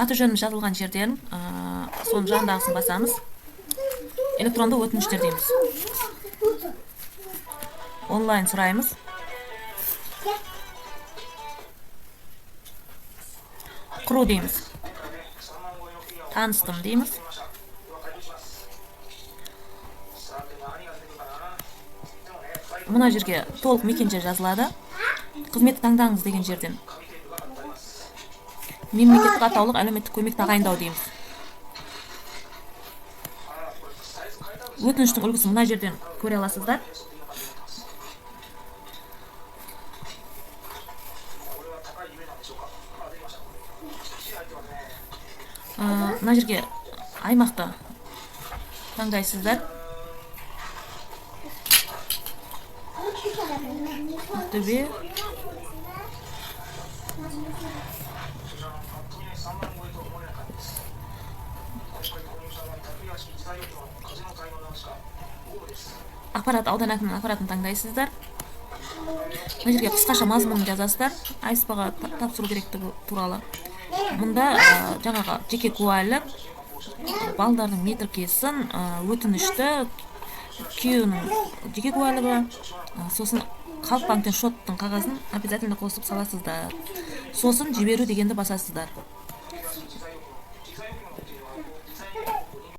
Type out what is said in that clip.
аты жөніміз жазылған жерден соның жанындағысын басамыз. Электронды өтініштер дейміз. Онлайн сұраймыз. Құру дейміз. Таныстым дейміз. Мына жерге толық мекенжай жазылады. Қызметті таңдаңыз деген жерден мемлекеттік атаулық әлеуметтік көмек тағайындау дейміз. Өтініштің үлгісін мына жерден көре аласыздар. Мына жерге аймақты таңдайсыздар. Ақтөбе. Аппарат, аудан әкімінің аппаратын таңдайсыздар. Мына жерге қысқаша мазмұнын жазасыздар. Айспаға тапсыру керектігі туралы. Мұнда жаңағы жеке куәлік, балдардың метіркесін, өтінішті, күйеуінің жеке куәлігі, сосын Халық банктен шоттың қағазын обязательно қосып саласыздар. Сосын жіберу дегенді басасыздар.